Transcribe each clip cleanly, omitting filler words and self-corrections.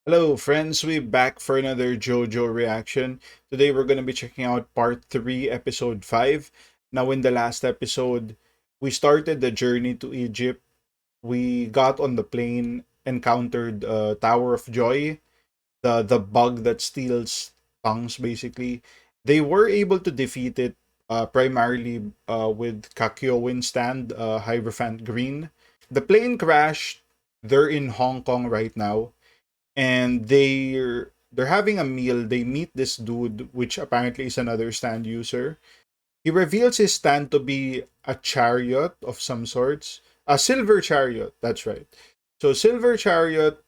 Hello friends, we're back for another JoJo reaction. Today we're going to be checking out part 3, episode 5. Now in the last episode, we started the journey to Egypt. We got on the plane, encountered Tower of Joy, the bug that steals tongues basically. They were able to defeat it primarily with Kakyoin stand, Hierophant Green. The plane crashed. They're in Hong Kong right now and they're having a meal. They meet this dude, which apparently is another stand user. He reveals his stand to be a chariot of some sorts, a silver chariot. That's right. So silver chariot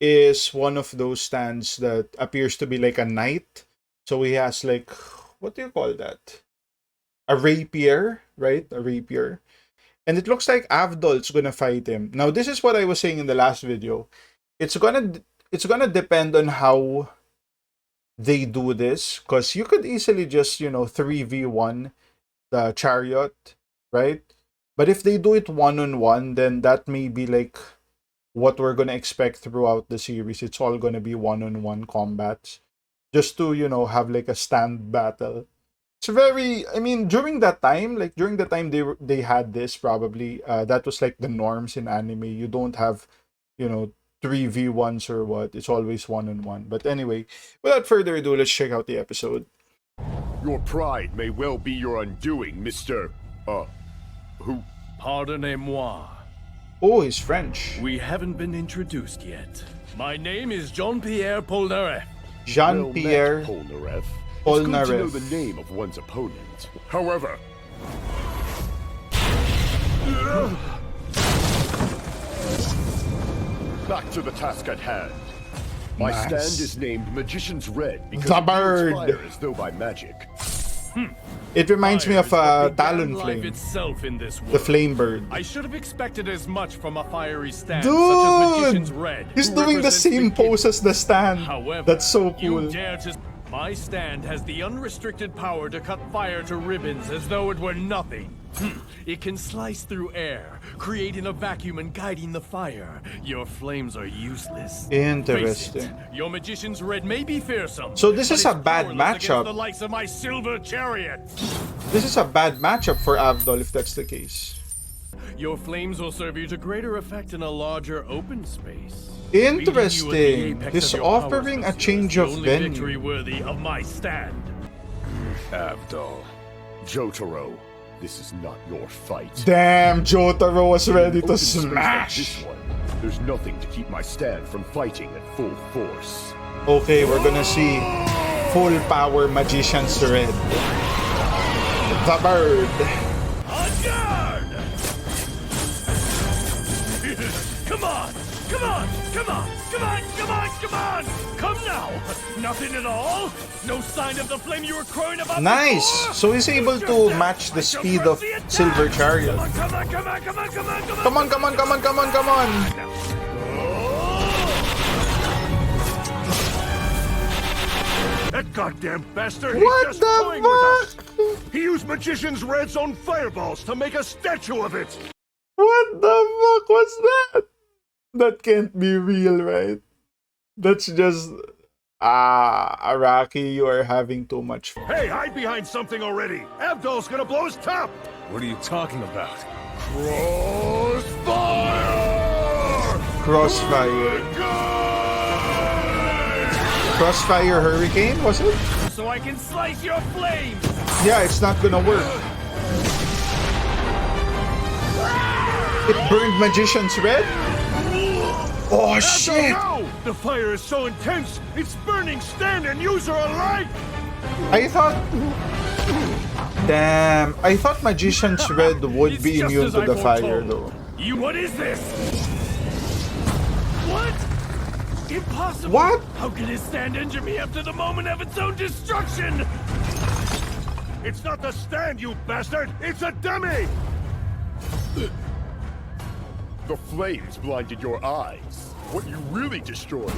is one of those stands that appears to be like a knight. So he has like, what do you call that? A rapier, right? A rapier. And it looks like Avdol's gonna fight him. Now this is what I was saying in the last video. It's gonna it's gonna depend on how they do this, because you could easily just 3v1 the chariot, right? But if they do it one-on-one, then that may be like what we're gonna expect throughout the series. It's all gonna be one-on-one combats, just to have like a stand battle. It's very, I mean, during that time, like during the time they had this, probably that was like the norms in anime. You don't have, you know 3v1s or what. It's always one-on-one. But anyway, without further ado, let's check out the episode. Your pride may well be your undoing, Mr. Who? Pardonnez-moi. Oh, he's French. We haven't been introduced yet. My name is Jean-Pierre Polnareff. Jean-Pierre Well met, Polnareff. It's Polnareff. good to know the name of one's opponent. However... Back to the task at hand. My Nice. stand is named Magician's Red because The it wields bird. fire as though by magic. It reminds me of Fire is what began Talon life Flame, itself in this world. the flame bird. I should have expected as much from a fiery stand Dude! such as Magician's Red. He's who doing the represents same the pose as the stand. However, That's so you cool. dare to... My stand has the unrestricted power to cut fire to ribbons as though it were nothing. It can slice through air, creating a vacuum and guiding the fire. Your flames are useless. Interesting. Face it, your Magician's Red may be fearsome. So this but is a it's bad powerless against matchup. the likes of my silver chariot. This is a bad matchup for Avdol if that's the case. Your flames will serve you to greater effect in a larger open space. Interesting. Leaving you at the apex He's of your powers, offering a monsieur, change is the of only venue. victory worthy of my stand. Avdol. Jotaro, this is not your fight. Damn, Jotaro was ready to Open space like smash. this one, there's nothing to keep my stand from fighting at full force. Okay, we're gonna see full power Magician's Red. The bird. On guard! Come on! Come on! Come on! Come on! Come on! Come on! Come now! Nothing at all? No sign of the flame you were crowing about Nice! before? So he's able to match the speed of Silver Chariot. Come on! Come on! Come on! Come on! Come on! Come on, come on, come on, come on, come on! That goddamn bastard! What he's just the toying with us! fuck? He used Magician's Red's own fireballs to make a statue of it! What the fuck was that? That can't be real, right? That's just... Araki, you are having too much fun. Hey, hide behind something already! Abdul's gonna blow his top! What are you talking about? Crossfire! Crossfire. Crossfire Hurricane, was it? So I can slice your flames! Yeah, it's not gonna work. It burned Magician's Red? Oh shit! No! The fire is so intense, it's burning stand and user alike! I thought... Damn, I thought Magician's Red would It's be just immune as to I the fire foretold. though. You, what is this? What? Impossible! What? How can his stand injure me after the moment of its own destruction? It's not the stand, you bastard! It's a dummy! The flames blinded your eyes. What you really destroyed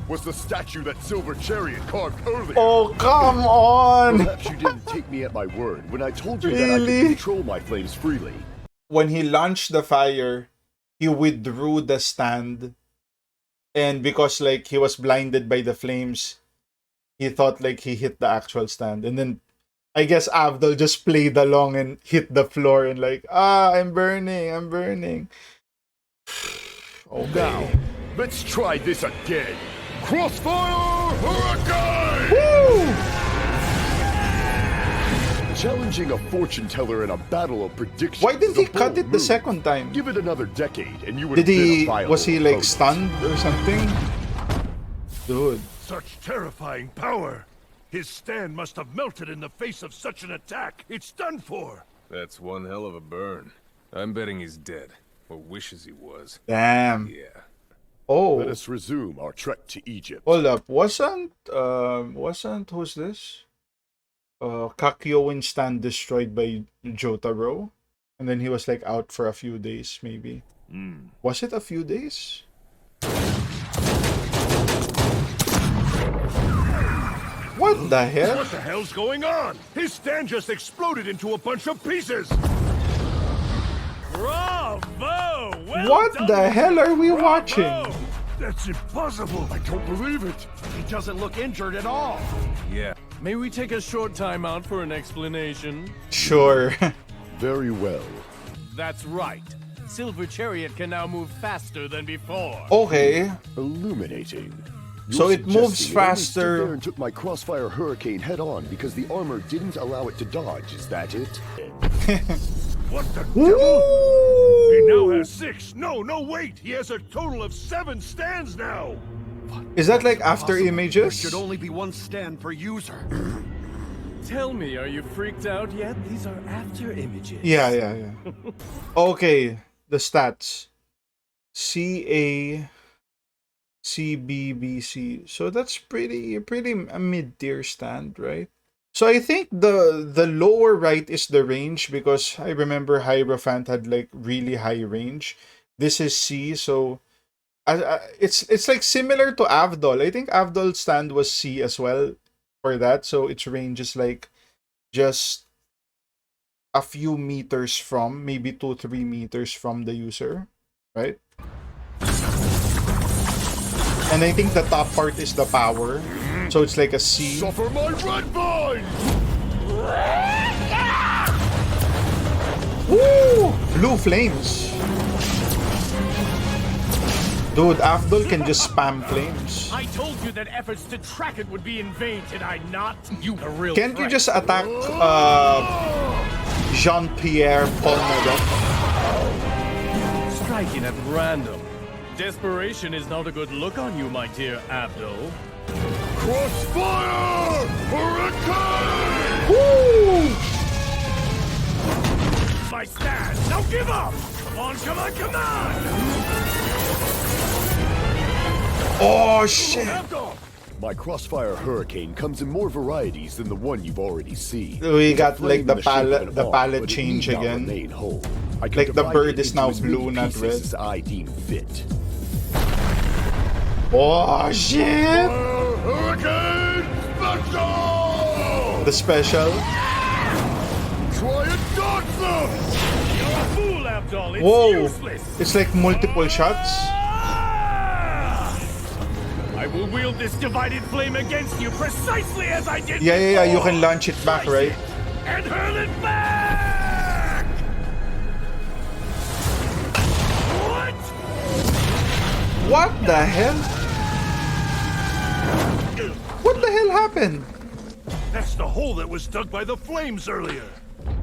was the statue that Silver Chariot carved earlier. Oh, come on! Perhaps you didn't take me at my word when I told you that I Really? could control my flames freely. When he launched the fire, he withdrew the stand And because like he was blinded by the flames, he thought like he hit the actual stand. And then I guess Avdol just played along and hit the floor and like, I'm burning, I'm burning. Okay. Now, let's try this again. Crossfire Hurricane! Woo! Challenging a fortune teller in a battle of predictions. Why didn't is a he cut bold it the move. second time? Give it another decade and you would Did have been he, a viable was he like opponent. stunned or something? Dude. Such terrifying power! His stand must have melted in the face of such an attack. It's done for. That's one hell of a burn. I'm betting he's dead, or wishes he was. Damn. Yeah. Oh. Let us resume our trek to Egypt. Hold up. Wasn't who's this? Kakyoin stand destroyed by Jotaro? And then he was like out for a few days, maybe. Was it a few days? What the hell? What the hell's going on? His stand just exploded into a bunch of pieces. Bravo! Well What done, the hell are we Bravo! watching? That's impossible. I don't believe it. He doesn't look injured at all. Yeah. May we take a short time out for an explanation? Sure. Very well. That's right. Silver Chariot can now move faster than before. Okay. Illuminating. So You're it moves suggesting it only stood faster. there and took my Crossfire Hurricane head on because the armor didn't allow it to dodge. Is that it? What the devil? He Woo! now has 6. No, wait. He has a total of 7 stands now. Is that like after There images? should only be one stand per user. Tell me, are you freaked out yet? These are after images. Yeah. Okay, the stats. CA CBBC. So that's pretty a mid-tier stand, right? So I think the lower right is the range because I remember Hierophant had like really high range. This is C, so it's like similar to Avdol. I think Avdol's stand was C as well for that, so its range is like just a few meters from, maybe 2-3 meters from the user, right? And I think the top part is the power. So it's like a C. Suffer my red vine! Woo! Blue flames. Dude, Avdol can just spam flames. I told you that efforts to track it would be in vain, did I not? You a real Can't you threat. just attack Jean-Pierre Polnareff? Striking at random. Desperation is not a good look on you, my dear Abdul. Crossfire Hurricane! Woo! My stand! Now give up! Come on! Oh shit! Abdul! My Crossfire Hurricane comes in more varieties than the one you've already seen. We It's a got like flame the in shape of palette, an the arc, palette but it change need not again. remain whole. I can Like the divide bird it is into now as many blue, not pieces red. as I deem fit. Oh shit! Hurricane Special! The special. Try and dodge them! You're a fool, Abdul! It's Whoa! useless! It's like multiple shots. I will wield this divided flame against you precisely as I did Yeah. You before. can launch it back, Slice right? it and hurl it back! What? What the hell? What the hell happened? That's the hole that was dug by the flames earlier.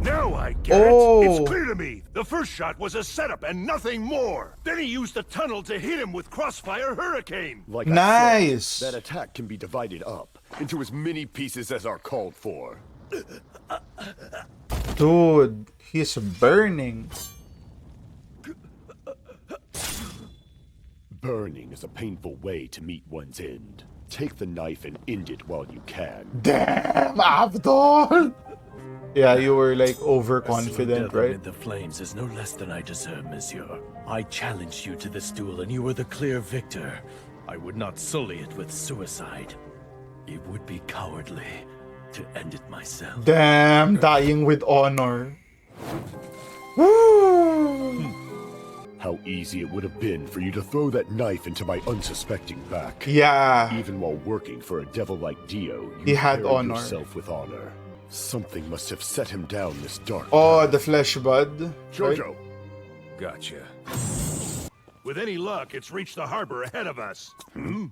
Now I get Oh. it. It's clear to me. The first shot was a setup and nothing more. Then he used the tunnel to hit him with Crossfire Hurricane. Like Nice. I said, that attack can be divided up into as many pieces as are called for. Dude, he's burning. Burning is a painful way to meet one's end. Take the knife and end it while you can. Damn, Abdul! Yeah, you were like overconfident, Devil right? amid the flames is no less than I deserve, monsieur. I challenged you to this duel and you were the clear victor. I would not sully it with suicide. It would be cowardly to end it myself. Damn, dying with honor. Woo! How easy it would have been for you to throw that knife into my unsuspecting back. Yeah, Even while working for a devil like Dio, you he had carried honor. yourself with honor. Something must have set him down this dark Oh, path. the flesh bud. Right? JoJo, Gotcha. with any luck, it's reached the harbor ahead of us. I never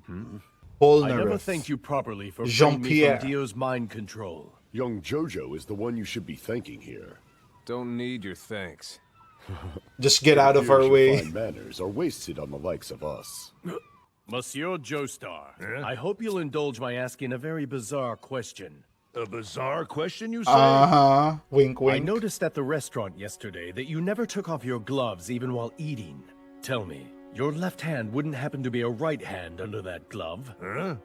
Polnareff. thanked you properly for freeing me Jean-Pierre. from Dio's mind control. Young JoJo is the one you should be thanking here. Don't need your thanks. Just get out of our Your way. fine manners are wasted on the likes of us. Monsieur Joestar, I hope you'll indulge my asking a very bizarre question. A bizarre question, you say? Uh-huh. Wink, I wink. noticed at the restaurant yesterday that you never took off your gloves even while eating. Tell me, your left hand wouldn't happen to be a right hand under that glove? Huh?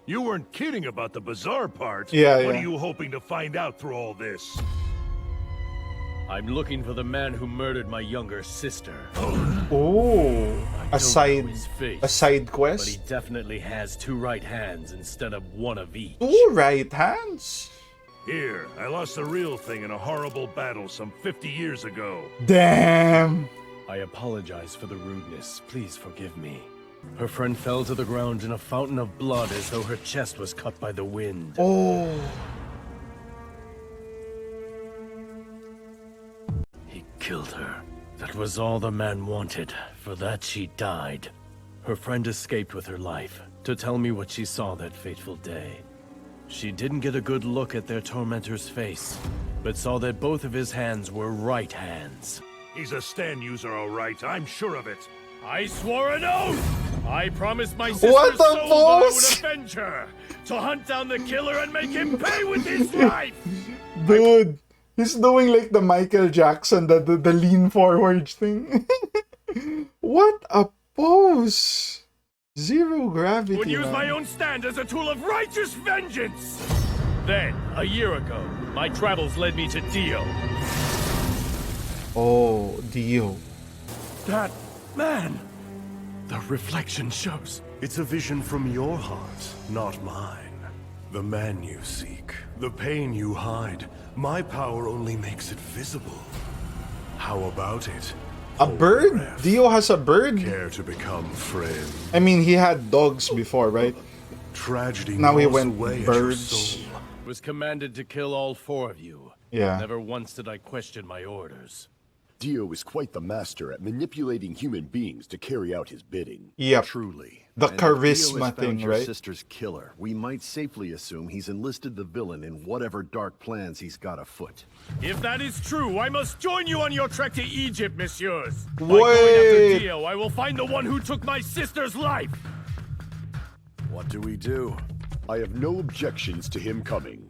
You weren't kidding about the bizarre part. Yeah, What yeah. are you hoping to find out through all this? I'm looking for the man who murdered my younger sister. Oh, I a don't side, know his face, a side but quest. he definitely has 2 right hands instead of 1 of each. 2 right hands. Here, I lost the real thing in a horrible battle some 50 years ago. Damn. I apologize for the rudeness. Please forgive me. Her friend fell to the ground in a fountain of blood as though her chest was cut by the wind. Oh. He killed her. That was all the man wanted. For that she died. Her friend escaped with her life to tell me what she saw that fateful day. She didn't get a good look at their tormentor's face, but saw that both of his hands were right hands. He's a stand user, all right. I'm sure of it. I swore an oath! I promised my sister's What the soul that I would balls? avenge her, to hunt down the killer and make him pay with his life! Dude, he's doing like the Michael Jackson, the lean forward thing. What a pose! Zero gravity. Would use man. my own stand as a tool of righteous vengeance! Then, a year ago, my travels led me to Dio. Oh, Dio. That man! The reflection shows. It's a vision from your heart, not mine. The man you seek, the pain you hide, my power only makes it visible. How about it? A bird? Polnareff? Dio has a bird? Care to become friend? I mean, he had dogs before, right? Tragedy Now he gnaws went away at your birds. soul. Was commanded to kill all 4 of you. Yeah. Never once did I question my orders. Dio is quite the master at manipulating human beings to carry out his bidding. Yep. Truly. The And if Dio charisma has found thing, your right? sister's killer, we might safely assume he's enlisted the villain in whatever dark plans he's got afoot. If that is true, I must join you on your trek to Egypt, messieurs. By Wait. going after Dio, I will find the one who took my sister's life. What do we do? I have no objections to him coming.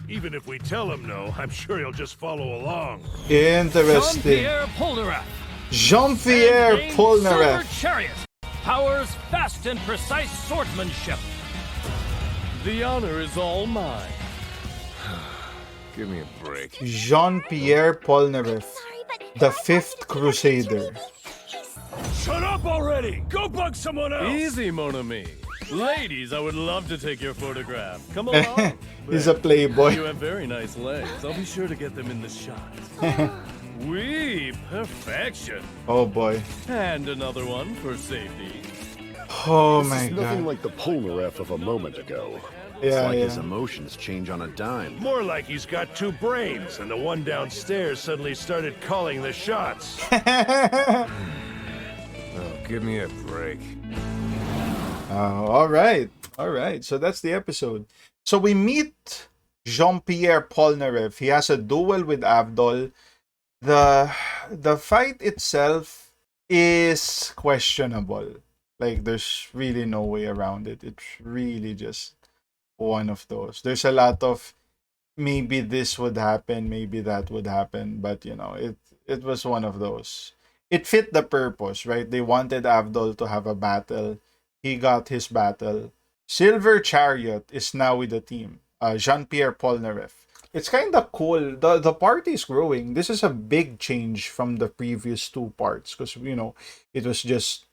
Even if we tell him no, I'm sure he'll just follow along. Interesting. Jean-Pierre Polnareff. Jean-Pierre Named Polnareff. Silver Chariot. Powers fast and precise swordsmanship. The honor is all mine. Give me a break. Jean-Pierre Polnareff. The 5th Crusader. Shut up already! Go bug someone else! Easy, mon ami. Ladies, I would love to take your photograph. Come along. He's a You playboy. have very nice legs. I'll be sure to get them in the shot. Oui, perfection. Oh boy. And another one for safety. Oh This my is nothing god. like the Polnareff of a moment ago. It's Yeah, like his yeah. emotions change on a dime. More like he's got 2 brains, and the one downstairs suddenly started calling the shots. Oh, give me a break. All right. All right. So that's the episode. So we meet Jean-Pierre Polnareff. He has a duel with Avdol. The fight itself is questionable. Like there's really no way around it. It's really just one of those. There's a lot of maybe this would happen, maybe that would happen, but you know, it was one of those. It fit the purpose, right? They wanted Avdol to have a battle. He got his battle. Silver Chariot is now with the team. Jean-Pierre Polnareff. It's kind of cool. The party is growing. This is a big change from the previous 2 parts because, you know, it was just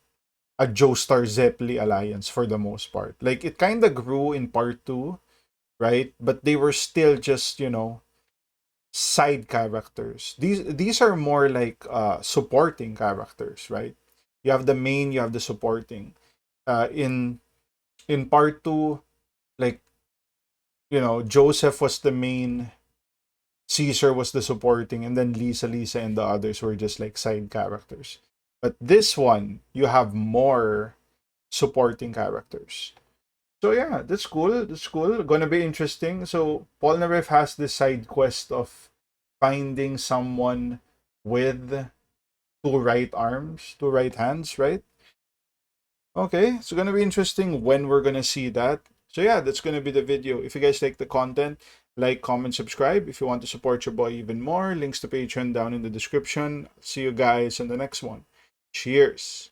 a Joestar Zeppeli alliance for the most part. Like, it kind of grew in part 2, right? But they were still just, you know, side characters. These are more like supporting characters, right? You have the main, you have the supporting. In part two, like, you know, Joseph was the main, Caesar was the supporting, and then Lisa, and the others were just like side characters. But this one, you have more supporting characters. So yeah, that's cool. That's cool. Gonna be interesting. So Polnareff has this side quest of finding someone with two right arms, two right hands, right? Okay, it's gonna be interesting when we're gonna see that. So yeah, that's gonna be the video. If you guys like the content, like, comment, subscribe. If you want to support your boy even more, links to Patreon down in the description. See you guys in the next one. Cheers.